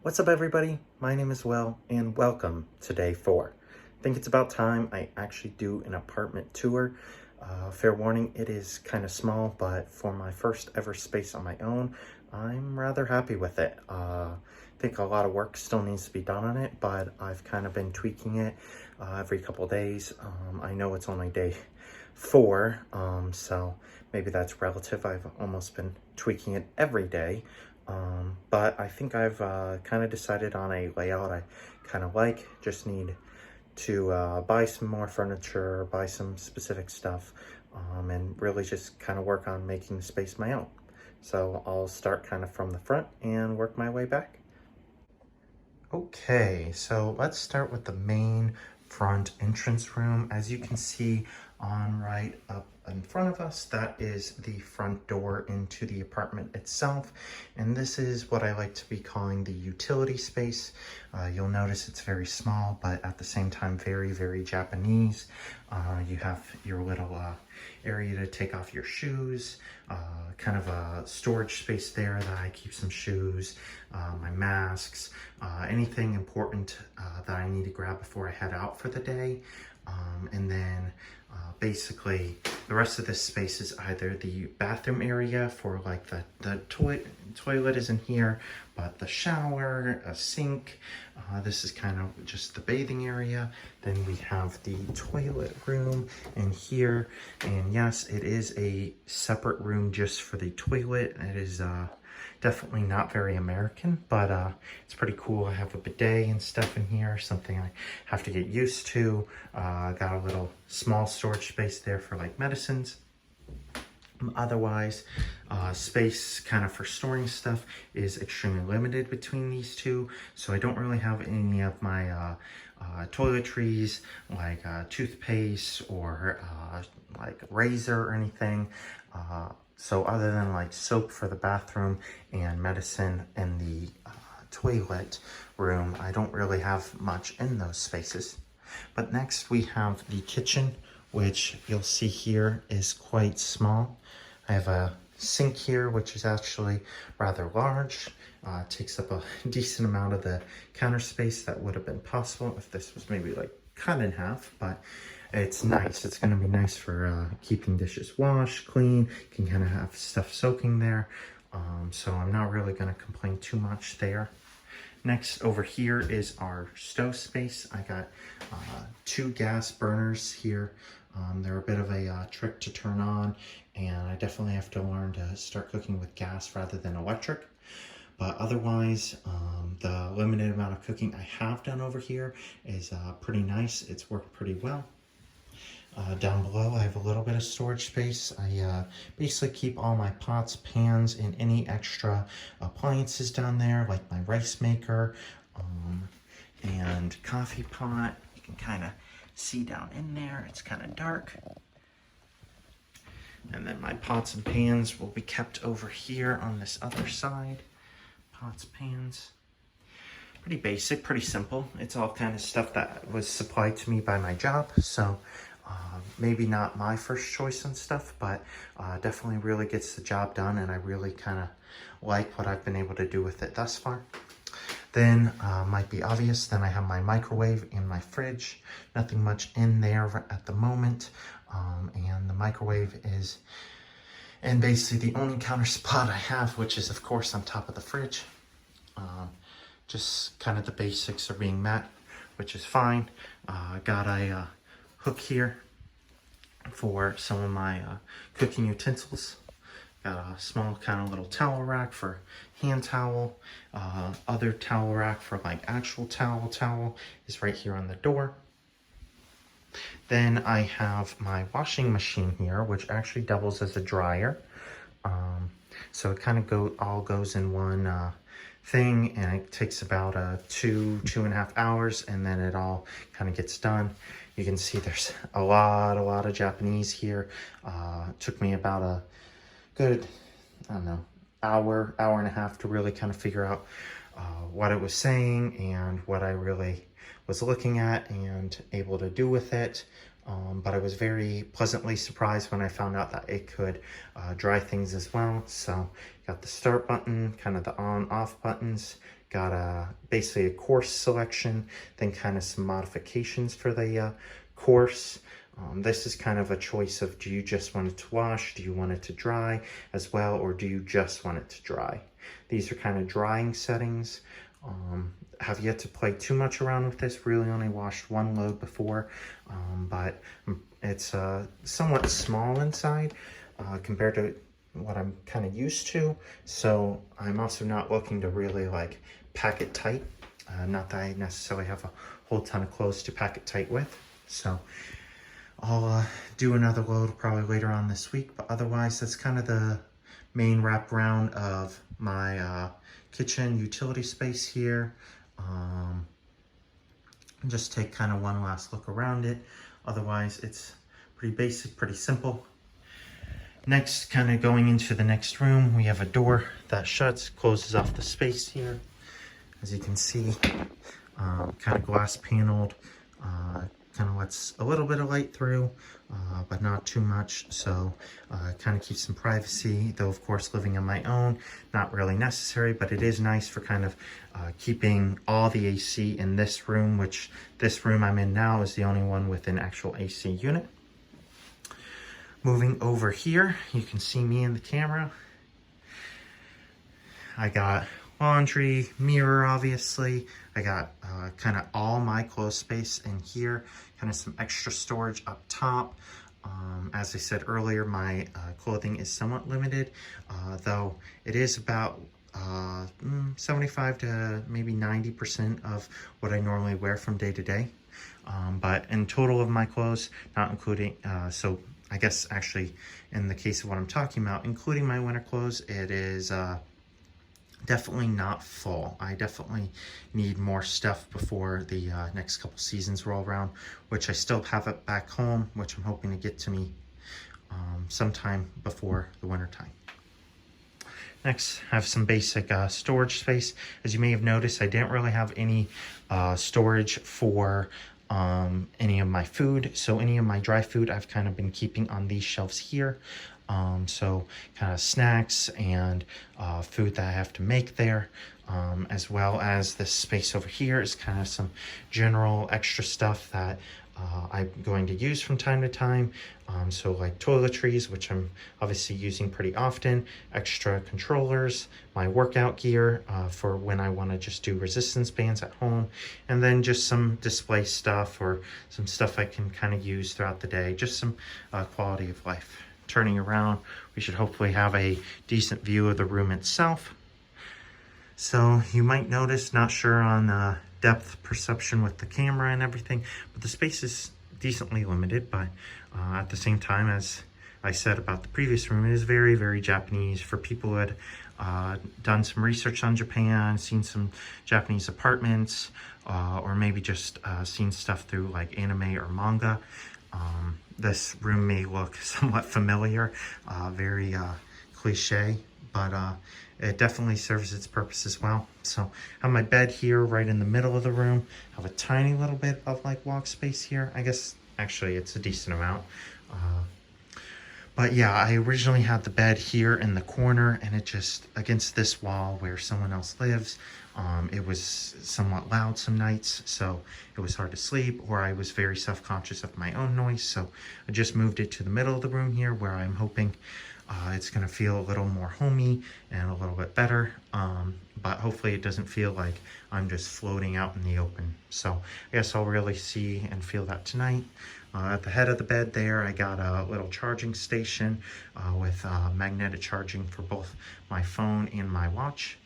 What's up, everybody? My name is Will, and welcome to day 4. I think it's about time I actually do an apartment tour. Fair warning, it is kind of small, but for my first ever space on my own, I'm rather happy with it. I think a lot of work still needs to be done on it, but I've kind of been tweaking it every couple days. I know it's only day 4, so maybe that's relative. I've almost been tweaking it every day. But I think I've kind of decided on a layout I kind of like. Just need to buy some more furniture, buy some specific stuff, and really just kind of work on making the space my own. So I'll start kind of from the front and work my way back. Okay, so let's start with the main front entrance room. As you can see on right up in front of us, that is the front door into the apartment itself. And this is what I like to be calling the utility space. You'll notice it's very small, but at the same time, very, very Japanese. You have your little area to take off your shoes, kind of a storage space there that I keep some shoes, my masks, anything important that I need to grab before I head out for the day. And then basically the rest of this space is either the bathroom area for like the toilet is in here, but the shower, a sink, this is kind of just the bathing area. Then we have the toilet room in here, and yes, it is a separate room just for the toilet. It is definitely not very American, but it's pretty cool. I have a bidet and stuff in here, something I have to get used to. Got a little small storage space there for like medicines. Otherwise, space kind of for storing stuff is extremely limited between these two, so I don't really have any of my toiletries like toothpaste or like razor or anything. So other than like soap for the bathroom and medicine in the toilet room, I don't really have much in those spaces. But next we have the kitchen, which you'll see here is quite small. I have a sink here, which is actually rather large. Takes up a decent amount of the counter space that would have been possible if this was maybe like cut in half, but it's nice. It's going to be nice for keeping dishes washed, clean. You can kind of have stuff soaking there. So I'm not really going to complain too much there. Next over here is our stove space. I got 2 gas burners here. They're a bit of a trick to turn on, and I definitely have to learn to start cooking with gas rather than electric. But otherwise, the limited amount of cooking I have done over here is pretty nice. It's worked pretty well. Down below, I have a little bit of storage space. I basically keep all my pots, pans, and any extra appliances down there, like my rice maker and coffee pot. You can kind of see down in there. It's kind of dark. And then my pots and pans will be kept over here on this other side. Pots, pans. Pretty basic, pretty simple. It's all kind of stuff that was supplied to me by my job, so maybe not my first choice on stuff, but definitely really gets the job done, and I really kind of like what I've been able to do with it thus far. Then, might be obvious, then I have my microwave and my fridge. Nothing much in there at the moment, and the microwave is and basically the only counter spot I have, which is of course on top of the fridge. Just kind of the basics are being met, which is fine. Got a hook here for some of my cooking utensils. Got a small kind of little towel rack for hand towel. Other towel rack for like actual towel is right here on the door. Then I have my washing machine here, which actually doubles as a dryer. So it kind of all goes in one thing, and it takes about 2.5 hours, and then it all kind of gets done. You can see there's a lot of Japanese here. Took me about a good, I don't know, hour and a half to really kind of figure out what it was saying and what I really was looking at and able to do with it. But I was very pleasantly surprised when I found out that it could dry things as well. So got the start button, kind of the on off buttons, got basically a course selection, then kind of some modifications for the course. This is kind of a choice of, do you just want it to wash? Do you want it to dry as well? Or do you just want it to dry? These are kind of drying settings. Have yet to play too much around with this. Really only washed one load before, but it's somewhat small inside compared to what I'm kind of used to. So I'm also not looking to really like pack it tight. Not that I necessarily have a whole ton of clothes to pack it tight with. So I'll do another load probably later on this week, but otherwise that's kind of the main wraparound of my kitchen utility space here. Just take kind of one last look around it. Otherwise it's pretty basic, pretty simple. Next, kind of going into the next room, we have a door that shuts, closes off the space here. As you can see, kind of glass paneled, kind of lets a little bit of light through, but not too much. So kind of keeps some privacy, though of course living on my own, not really necessary, but it is nice for kind of keeping all the AC in this room, which this room I'm in now is the only one with an actual AC unit. Moving over here, you can see me in the camera. I got laundry, mirror, obviously. I got kind of all my clothes space in here, kind of some extra storage up top. As I said earlier, my clothing is somewhat limited, though it is about 75 to maybe 90% of what I normally wear from day to day. But in total of my clothes, not including, so I guess actually in the case of what I'm talking about, including my winter clothes, it is definitely not full. I definitely need more stuff before the next couple seasons roll around, which I still have it back home, which I'm hoping to get to me sometime before the winter time. Next, I have some basic storage space. As you may have noticed, I didn't really have any storage for any of my food. So any of my dry food I've kind of been keeping on these shelves here. So kind of snacks and food that I have to make there, as well as this space over here is kind of some general extra stuff that I'm going to use from time to time. So like toiletries, which I'm obviously using pretty often, extra controllers, my workout gear for when I want to just do resistance bands at home, and then just some display stuff or some stuff I can kind of use throughout the day, just some quality of life. Turning around, we should hopefully have a decent view of the room itself. So you might notice, not sure on depth perception with the camera and everything, but the space is decently limited. But at the same time, as I said about the previous room, it is very, very Japanese. For people who had done some research on Japan, seen some Japanese apartments, or maybe just seen stuff through like anime or manga, this room may look somewhat familiar, very cliche, but it definitely serves its purpose as well. So I have my bed here right in the middle of the room. I have a tiny little bit of like walk space here. I guess actually it's a decent amount. But yeah, I originally had the bed here in the corner, and it just against this wall where someone else lives. It was somewhat loud some nights, so it was hard to sleep, or I was very self-conscious of my own noise. So I just moved it to the middle of the room here, where I'm hoping it's going to feel a little more homey and a little bit better. But hopefully it doesn't feel like I'm just floating out in the open. So I guess I'll really see and feel that tonight. At the head of the bed there, I got a little charging station with magnetic charging for both my phone and my watch.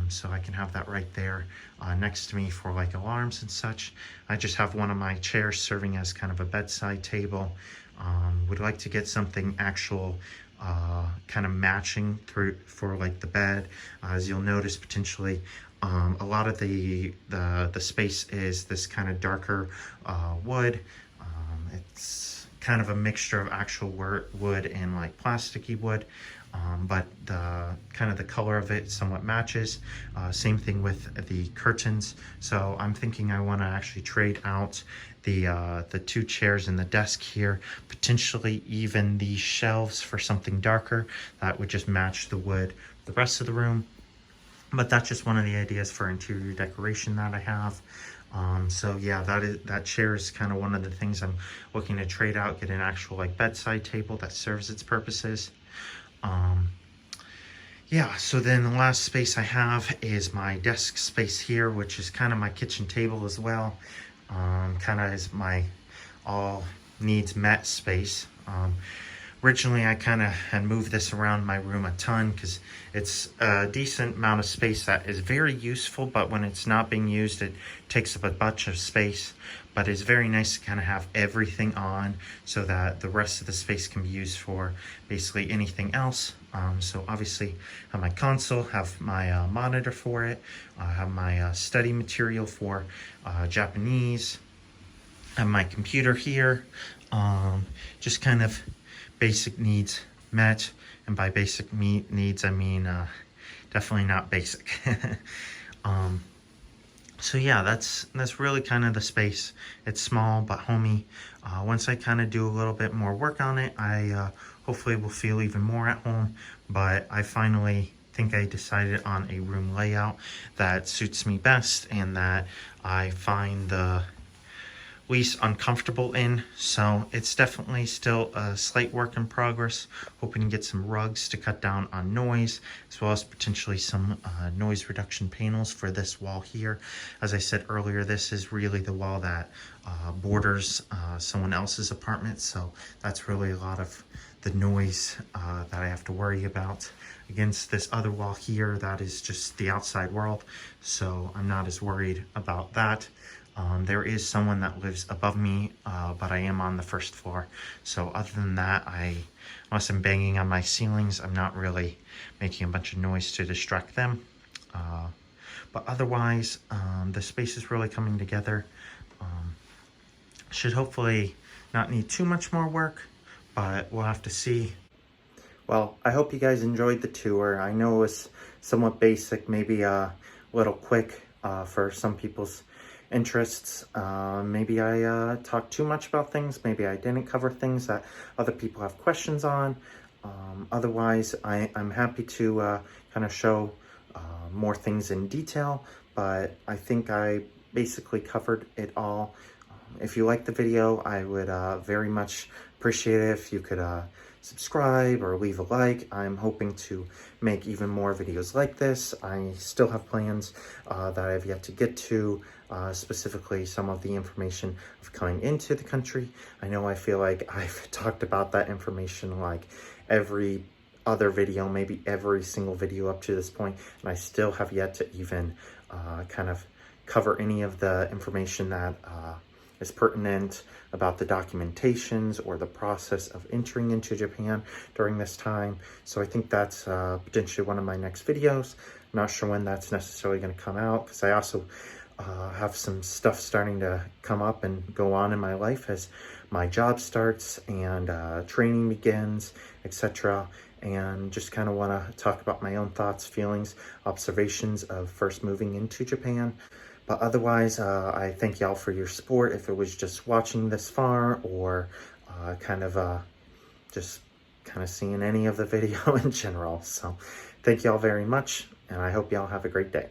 So I can have that right there next to me for like alarms and such. I just have one of my chairs serving as kind of a bedside table. Would like to get something actual kind of matching through for like the bed. As you'll notice, potentially a lot of the space is this kind of darker wood. It's kind of a mixture of actual wood and like plasticky wood. But kind of the color of it somewhat matches. Same thing with the curtains. So I'm thinking I want to actually trade out the two chairs and the desk here, potentially even the shelves for something darker that would just match the wood. The rest of the room, But that's just one of the ideas for interior decoration that I have. So yeah, that chair is kind of one of the things I'm looking to trade out, get an actual like bedside table that serves its purposes. Yeah, so then the last space I have is my desk space here, which is kind of my kitchen table as well. Kind of is my all needs met space. Originally, I kind of had moved this around my room a ton because it's a decent amount of space that is very useful, but when it's not being used, it takes up a bunch of space. But it's very nice to kind of have everything on so that the rest of the space can be used for basically anything else. So obviously, I have my console, have my monitor for it, I have my study material for Japanese, I have my computer here, just kind of basic needs met, and by basic needs I mean definitely not basic. So yeah, that's really kind of the space. It's small but homey. Once I kind of do a little bit more work on it, I hopefully will feel even more at home. But I finally think I decided on a room layout that suits me best and that I find the least uncomfortable in. So it's definitely still a slight work in progress. Hoping to get some rugs to cut down on noise, as well as potentially some noise reduction panels for this wall here. As I said earlier, this is really the wall that borders someone else's apartment, so that's really a lot of the noise that I have to worry about. Against this other wall here, that is just the outside world, so I'm not as worried about that. There is someone that lives above me, but I am on the first floor. So other than that, unless I'm banging on my ceilings, I'm not really making a bunch of noise to distract them. But otherwise, the space is really coming together. Should hopefully not need too much more work, but we'll have to see. Well, I hope you guys enjoyed the tour. I know it was somewhat basic, maybe a little quick for some people's interests. Maybe I talked too much about things. Maybe I didn't cover things that other people have questions on. Otherwise, I'm happy to kind of show more things in detail, but I think I basically covered it all. If you liked the video, I would very much appreciate it if you could subscribe or leave a like. I'm hoping to make even more videos like this. I still have plans that I have yet to get to, specifically some of the information of coming into the country. I know I feel like I've talked about that information like every other video, maybe every single video up to this point, and I still have yet to even kind of cover any of the information that is pertinent about the documentations or the process of entering into Japan during this time. So I think that's potentially one of my next videos. I'm not sure when that's necessarily going to come out, because I also have some stuff starting to come up and go on in my life as my job starts and training begins, etc. And just kind of want to talk about my own thoughts, feelings, observations of first moving into Japan. But otherwise, I thank y'all for your support. If it was just watching this far or just seeing any of the video in general. So thank y'all very much, and I hope y'all have a great day.